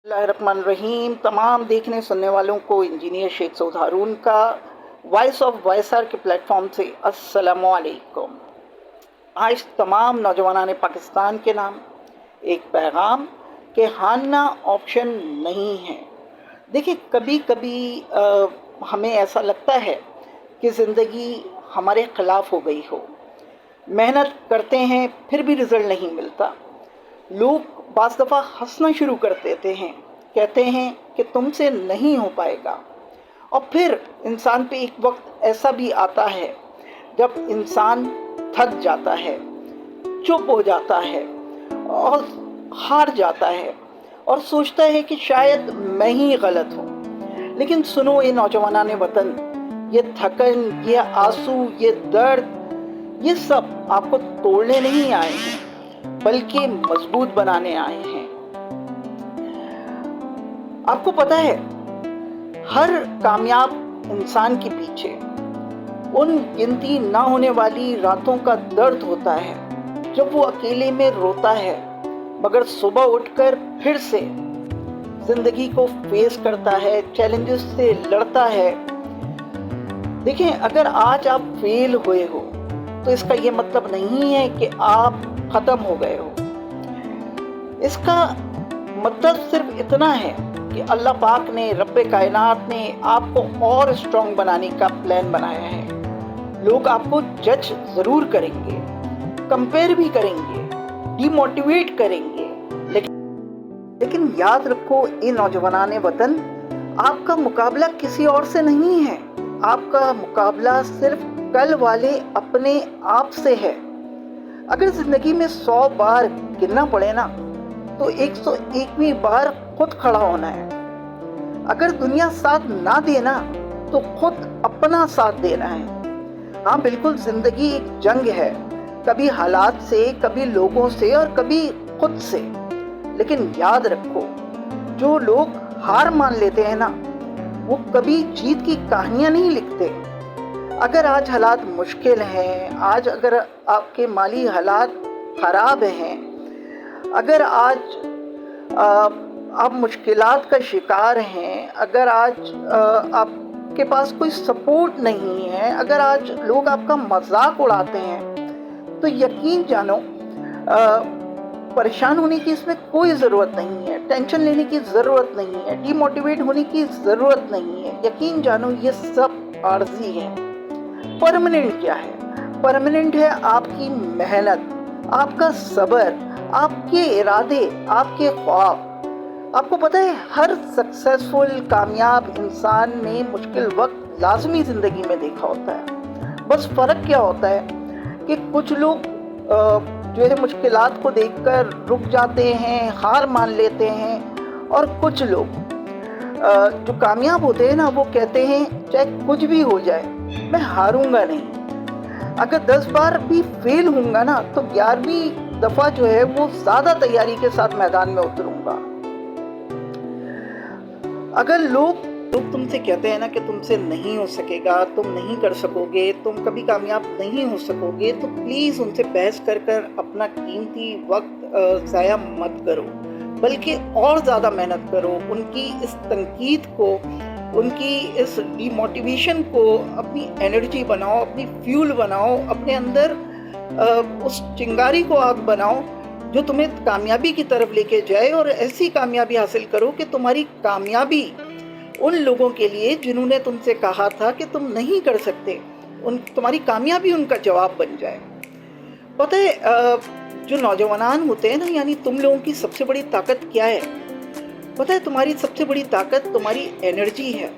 बिस्मिल्लाहिर्रहमानिर्रहीम। तमाम देखने सुनने वालों को इंजीनियर शेख सऊद हारून का वॉइस ऑफ वॉइसआर के प्लेटफॉर्म से अस्सलामु अलैकुम। आज तमाम नौजवानान पाकिस्तान के नाम एक पैगाम कि हारना ऑप्शन नहीं है। देखिए, कभी कभी हमें ऐसा लगता है कि ज़िंदगी हमारे ख़िलाफ़ हो गई हो। मेहनत करते हैं फिर भी रिज़ल्ट नहीं मिलता। लोग बाज़ दफ़ा हंसना शुरू कर देते हैं, कहते हैं कि तुमसे नहीं हो पाएगा। और फिर इंसान पे एक वक्त ऐसा भी आता है जब इंसान थक जाता है, चुप हो जाता है और हार जाता है और सोचता है कि शायद मैं ही गलत हूँ। लेकिन सुनो ये नौजवानान वतन, ये थकन, ये आंसू, ये दर्द, ये सब आपको तोड़ने नहीं आए हैं बल्कि मजबूत बनाने आए हैं। आपको पता है, हर कामयाब इंसान के पीछे उन गिनती ना होने वाली रातों का दर्द होता है जब वो अकेले में रोता है, मगर सुबह उठकर फिर से जिंदगी को फेस करता है, चैलेंजेस से लड़ता है। देखें, अगर आज आप फेल हुए हो तो इसका ये मतलब नहीं है कि आप ख़त्म हो गए हो। इसका मतलब सिर्फ इतना है कि अल्लाह पाक ने, रब्बे कायनात ने आपको और स्ट्रॉन्ग बनाने का प्लान बनाया है। लोग आपको जज ज़रूर करेंगे, कंपेयर भी करेंगे, डिमोटिवेट करेंगे, लेकिन याद रखो ये नौजवानाने वतन, आपका मुकाबला किसी और से नहीं है। आपका मुकाबला सिर्फ कल वाले अपने आप से है। अगर ज़िंदगी में 100 बार गिरना पड़े ना, तो 101वीं बार खुद खड़ा होना है। अगर दुनिया साथ ना देना तो खुद अपना साथ देना है। हाँ बिल्कुल, ज़िंदगी एक जंग है, कभी हालात से, कभी लोगों से और कभी खुद से। लेकिन याद रखो, जो लोग हार मान लेते हैं ना, वो कभी जीत की कहानियाँ नहीं लिखते। अगर आज हालात मुश्किल हैं, आज अगर आपके माली हालात ख़राब हैं, अगर आज आप मुश्किलात का शिकार हैं, अगर आज आपके पास कोई सपोर्ट नहीं है, अगर आज लोग आपका मजाक उड़ाते हैं, तो यकीन जानो परेशान होने की इसमें कोई ज़रूरत नहीं है, टेंशन लेने की ज़रूरत नहीं है, डिमोटिवेट होने की ज़रूरत नहीं है। यकीन जानो ये सब आर्जी है। परमानेंट क्या है? परमानेंट है आपकी मेहनत, आपका सब्र, आपके इरादे, आपके ख्वाब। आपको पता है, हर सक्सेसफुल कामयाब इंसान ने मुश्किल वक्त लाजमी ज़िंदगी में देखा होता है। बस फ़र्क क्या होता है कि कुछ लोग जो है मुश्किलात को देखकर रुक जाते हैं, हार मान लेते हैं, और कुछ लोग जो कामयाब होते हैं ना, वो कहते हैं चाहे कुछ भी हो जाए मैं हारूंगा नहीं। अगर 10 बार भी फेल होऊंगा ना, तो 11वीं दफ़ा जो है वो ज़्यादा तैयारी के साथ मैदान में उतरूंगा। अगर लोग तुमसे कहते हैं ना कि तुमसे नहीं हो सकेगा, तुम नहीं कर सकोगे, तुम कभी कामयाब नहीं हो सकोगे, तो प्लीज़ उनसे बहस कर अपना कीमती वक्त ज़ाया मत करो, बल्कि और ज़्यादा मेहनत करो। उनकी इस तनकीद को, उनकी इस डिमोटिवेशन को अपनी एनर्जी बनाओ, अपनी फ्यूल बनाओ, अपने अंदर उस चिंगारी को आग बनाओ जो तुम्हें कामयाबी की तरफ लेके जाए। और ऐसी कामयाबी हासिल करो कि तुम्हारी कामयाबी उन लोगों के लिए जिन्होंने तुमसे कहा था कि तुम नहीं कर सकते, तुम्हारी कामयाबी उनका जवाब बन जाए। पता है, जो नौजवान होते हैं ना, यानी तुम लोगों की सबसे बड़ी ताकत क्या है? पता है, तुम्हारी सबसे बड़ी ताकत तुम्हारी एनर्जी है,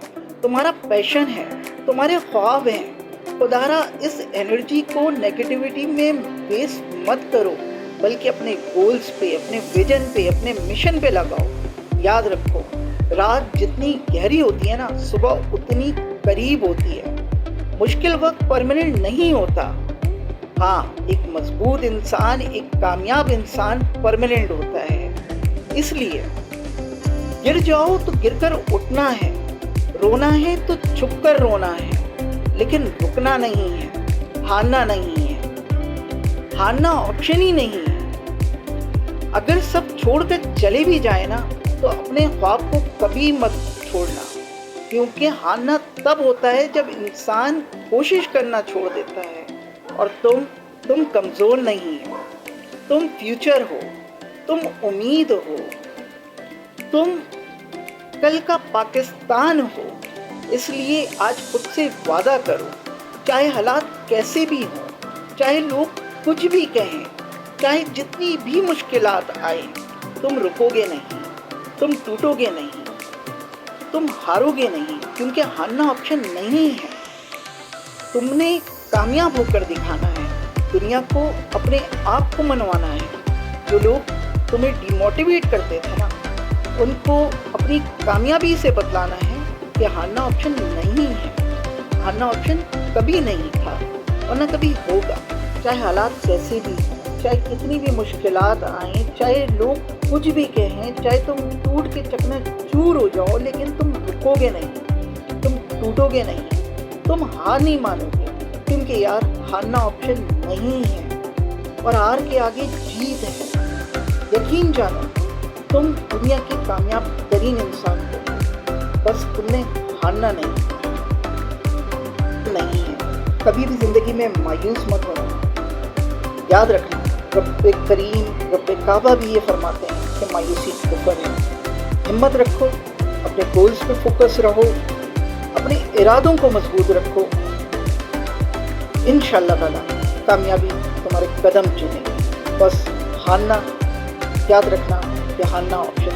तुम्हारा पैशन है, तुम्हारे ख्वाब हैं। खुदारा इस एनर्जी को नेगेटिविटी में वेस्ट मत करो, बल्कि अपने गोल्स पे, अपने विजन पे, अपने मिशन पे लगाओ। याद रखो, रात जितनी गहरी होती है ना, सुबह उतनी करीब होती है। मुश्किल वक्त परमानेंट नहीं होता। हाँ, एक मजबूत इंसान, एक कामयाब इंसान परमानेंट होता है। इसलिए गिर जाओ तो गिरकर उठना है, रोना है तो छुप कर रोना है, लेकिन रुकना नहीं है, हारना नहीं है। हारना ऑप्शन ही नहीं है। अगर सब छोड़कर चले भी जाए ना, तो अपने ख्वाब को कभी मत छोड़ना, क्योंकि हारना तब होता है जब इंसान कोशिश करना छोड़ देता है। और तुम कमज़ोर नहीं हो, तुम फ्यूचर हो, तुम उम्मीद हो, तुम कल का पाकिस्तान हो। इसलिए आज खुद से वादा करो, चाहे हालात कैसे भी हों, चाहे लोग कुछ भी कहें, चाहे जितनी भी मुश्किलात आए, तुम रुकोगे नहीं, तुम टूटोगे नहीं, तुम हारोगे नहीं, क्योंकि हारना ऑप्शन नहीं है। तुमने कामयाब होकर दिखाना है, दुनिया को अपने आप को मनवाना है। जो लोग तुम्हें डिमोटिवेट करते थे ना, उनको अपनी कामयाबी से बतलाना है कि हारना ऑप्शन नहीं है, हारना ऑप्शन कभी नहीं था और न कभी होगा। चाहे हालात कैसे भी हों, चाहे कितनी भी मुश्किलात आएँ, चाहे लोग कुछ भी कहें, चाहे तुम टूट के चकनाचूर हो जाओ, लेकिन तुम रुकोगे नहीं, तुम टूटोगे नहीं, तुम हार नहीं मानोगे, क्योंकि यार हारना ऑप्शन नहीं है और हार के आगे जीत है। यकीन जानो, तुम दुनिया के कामयाब तरीन इंसान हो, बस तुमने हारना नहीं है। कभी भी ज़िंदगी में मायूस मत होना। याद रखना, रब्बे करीम, रब्बे काबा भी ये फरमाते हैं कि मायूसी कुफर है। हिम्मत रखो, अपने गोल्स पे फोकस रहो, अपने इरादों को मजबूत रखो। इंशाअल्लाह ताला कामयाबी तुम्हारे कदम चुमेगी। बस हारना, याद रखना कि हारना ऑप्शन